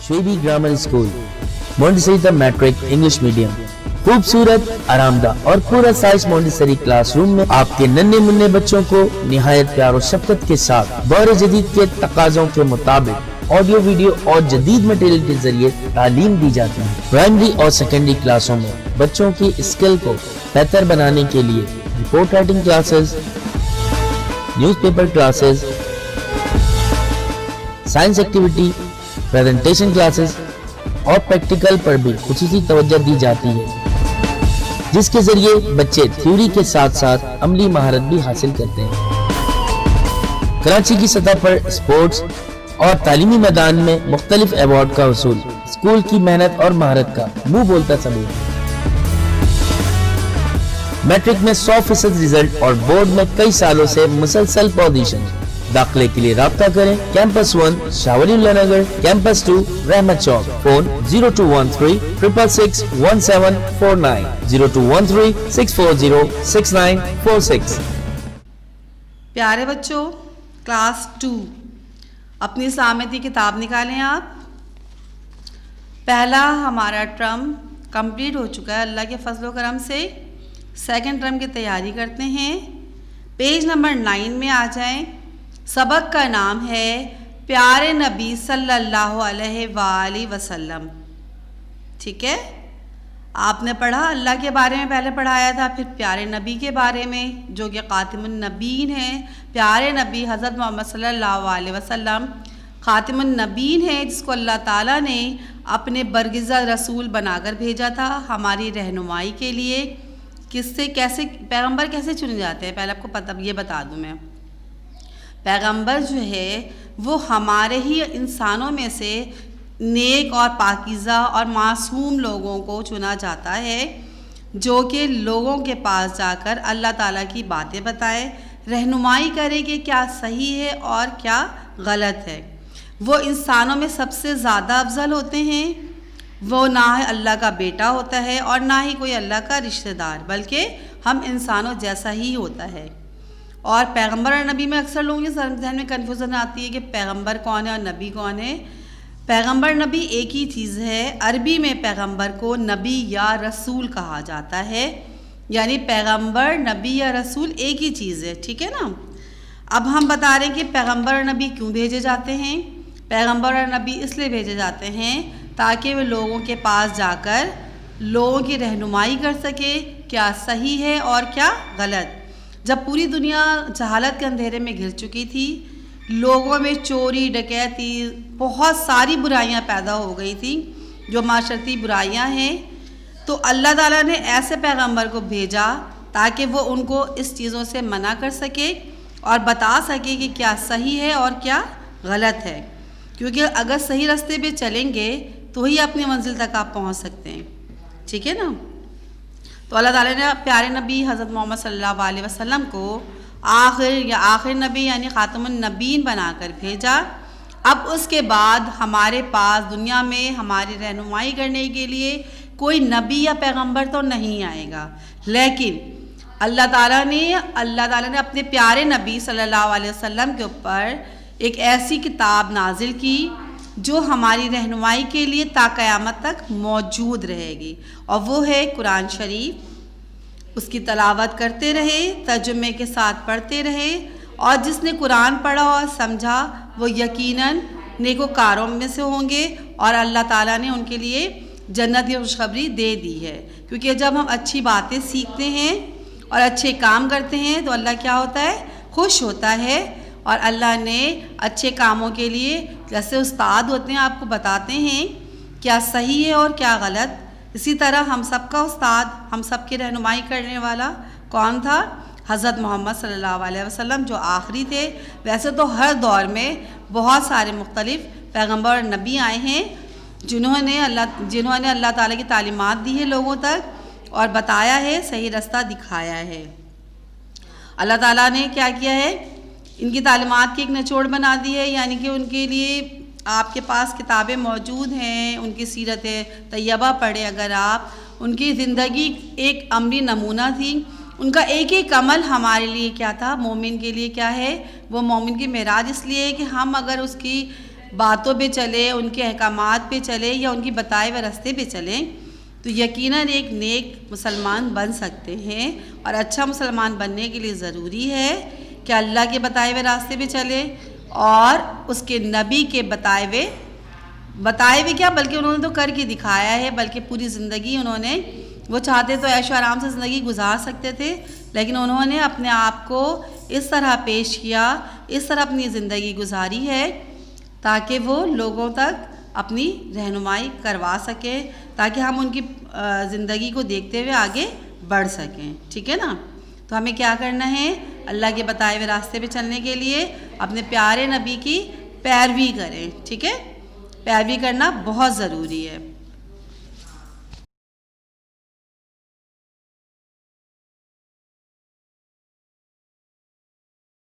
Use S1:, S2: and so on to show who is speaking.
S1: شعیبی grammar school, Montessori matric English medium, خوبصورت، آرامدہ اور پورا سائز مونٹیسری کلاس روم میں آپ کے ننھے منھے بچوں کو نہایت پیار و شفقت کے ساتھ دور جدید کے تقاضوں کے مطابق آڈیو ویڈیو اور جدید مٹیریل کے ذریعے تعلیم دی جاتی ہے۔ پرائمری اور سیکنڈری کلاسوں میں بچوں کی اسکل کو بہتر بنانے کے لیے report writing classes, news paper classes, science activity, presentation classes اور پریکٹیکل پر بھی خصوصی توجہ دی جاتی ہے، جس کے ذریعے بچے تھیوری کے ساتھ ساتھ عملی مہارت بھی حاصل کرتے ہیں۔ کراچی کی سطح پر اسپورٹس اور تعلیمی میدان میں مختلف ایوارڈ کا حصول اسکول کی محنت اور مہارت کا منہ بولتا ثبوت ہے۔ میٹرک میں 100% رزلٹ اور بورڈ میں کئی سالوں سے مسلسل پوزیشن۔ داخلے کے لیے رابطہ کریں کیمپس 1 شاہ ولی اللہ نگر، کیمپس 2 رحمت چوک، فون 0213 666 1749 0213 640 6946۔
S2: پیارے بچوں، کلاس 2 اپنی سلامتی کتاب نکالیں آپ۔ پہلا ہمارا ٹرم کمپلیٹ ہو چکا ہے اللہ کے فضل و کرم سے، سیکنڈ ٹرم کی تیاری کرتے ہیں۔ پیج نمبر 9 میں آ جائیں۔ سبق کا نام ہے پیارے نبی صلی اللہ علیہ وآلہ وسلم، ٹھیک ہے؟ آپ نے پڑھا اللہ کے بارے میں، پہلے پڑھایا تھا، پھر پیارے نبی کے بارے میں جو کہ خاتم النبیین ہیں۔ پیارے نبی حضرت محمد صلی اللہ علیہ وسلم خاتم النبیین ہیں، جس کو اللہ تعالیٰ نے اپنے برگزیدہ رسول بنا کر بھیجا تھا ہماری رہنمائی کے لیے۔ کس سے کیسے پیغمبر کیسے چنے جاتے ہیں، پہلے آپ کو پتہ یہ بتا دوں میں۔ پیغمبر جو ہے وہ ہمارے ہی انسانوں میں سے نیک اور پاکیزہ اور معصوم لوگوں کو چنا جاتا ہے، جو کہ لوگوں کے پاس جا کر اللہ تعالیٰ کی باتیں بتائے، رہنمائی کرے کہ کیا صحیح ہے اور کیا غلط ہے۔ وہ انسانوں میں سب سے زیادہ افضل ہوتے ہیں۔ وہ نہ اللہ کا بیٹا ہوتا ہے اور نہ ہی کوئی اللہ کا رشتہ دار، بلکہ ہم انسانوں جیسا ہی ہوتا ہے۔ اور پیغمبر اور نبی میں اکثر لوگوں کے ذہن میں کنفیوژن آتی ہے کہ پیغمبر کون ہے اور نبی کون ہے۔ پیغمبر نبی ایک ہی چیز ہے۔ عربی میں پیغمبر کو نبی یا رسول کہا جاتا ہے، یعنی پیغمبر نبی یا رسول ایک ہی چیز ہے، ٹھیک ہے نا؟ اب ہم بتا رہے ہیں کہ پیغمبر اور نبی کیوں بھیجے جاتے ہیں۔ پیغمبر اور نبی اس لیے بھیجے جاتے ہیں تاکہ وہ لوگوں کے پاس جا کر لوگوں کی رہنمائی کر سکے کیا صحیح ہے اور کیا غلط۔ جب پوری دنیا جہالت کے اندھیرے میں گھر چکی تھی، لوگوں میں چوری، ڈکیتی، بہت ساری برائیاں پیدا ہو گئی تھیں جو معاشرتی برائیاں ہیں، تو اللہ تعالیٰ نے ایسے پیغمبر کو بھیجا تاکہ وہ ان کو اس چیزوں سے منع کر سکے اور بتا سکے کہ کیا صحیح ہے اور کیا غلط ہے، کیونکہ اگر صحیح راستے پہ چلیں گے تو ہی اپنی منزل تک آپ پہنچ سکتے ہیں، ٹھیک ہے نا؟ تو اللہ تعالیٰ نے پیارے نبی حضرت محمد صلی اللہ علیہ وسلم کو آخر نبی یعنی خاتم النبیین بنا کر بھیجا۔ اب اس کے بعد ہمارے پاس دنیا میں ہماری رہنمائی کرنے کے لیے کوئی نبی یا پیغمبر تو نہیں آئے گا، لیکن اللہ تعالیٰ نے اپنے پیارے نبی صلی اللہ علیہ وسلم کے اوپر ایک ایسی کتاب نازل کی جو ہماری رہنمائی کے لیے تا قیامت تک موجود رہے گی، اور وہ ہے قرآن شریف۔ اس کی تلاوت کرتے رہے، ترجمے کے ساتھ پڑھتے رہے، اور جس نے قرآن پڑھا اور سمجھا وہ یقیناً نیکوکاروں میں سے ہوں گے، اور اللہ تعالیٰ نے ان کے لیے جنت کی خوشخبری دے دی ہے۔ کیونکہ جب ہم اچھی باتیں سیکھتے ہیں اور اچھے کام کرتے ہیں تو اللہ کیا ہوتا ہے؟ خوش ہوتا ہے، اور اللہ نے اچھے کاموں کے لیے جیسے استاد ہوتے ہیں آپ کو بتاتے ہیں کیا صحیح ہے اور کیا غلط، اسی طرح ہم سب کا استاد، ہم سب کی رہنمائی کرنے والا کون تھا؟ حضرت محمد صلی اللہ علیہ وسلم، جو آخری تھے۔ ویسے تو ہر دور میں بہت سارے مختلف پیغمبر اور نبی آئے ہیں جنہوں نے اللہ تعالیٰ کی تعلیمات دی ہے لوگوں تک اور بتایا ہے، صحیح راستہ دکھایا ہے۔ اللہ تعالیٰ نے کیا کیا ہے؟ ان کی تعلیمات کی ایک نچوڑ بنا دی ہے، یعنی کہ ان کے لیے آپ کے پاس کتابیں موجود ہیں، ان کی سیرت طیبہ پڑھیں اگر آپ، ان کی زندگی ایک عملی نمونہ تھی، ان کا ایک ایک عمل ہمارے لیے کیا تھا؟ مومن کے لیے کیا ہے؟ وہ مومن کی معراج اس لیے ہے کہ ہم اگر اس کی باتوں پہ چلے، ان کے احکامات پہ چلے یا ان کی بتائے ہوئے راستے پہ چلیں تو یقیناً ایک نیک مسلمان بن سکتے ہیں۔ اور اچھا مسلمان بننے کے لیے ضروری ہے کہ اللہ کے بتائے ہوئے راستے پہ چلے اور اس کے نبی کے بتائے ہوئے کیا بلکہ انہوں نے تو کر کے دکھایا ہے، بلکہ پوری زندگی انہوں نے، وہ چاہتے تو عیش و آرام سے زندگی گزار سکتے تھے، لیکن انہوں نے اپنے آپ کو اس طرح پیش کیا، اس طرح اپنی زندگی گزاری ہے تاکہ وہ لوگوں تک اپنی رہنمائی کروا سکیں، تاکہ ہم ان کی زندگی کو دیکھتے ہوئے آگے بڑھ سکیں۔ ٹھیک ہے نا؟ تو ہمیں کیا کرنا ہے؟ اللہ کے بتائے ہوئے راستے پہ چلنے کے لیے اپنے پیارے نبی کی پیروی کریں۔ ٹھیک ہے؟ پیروی کرنا بہت ضروری ہے۔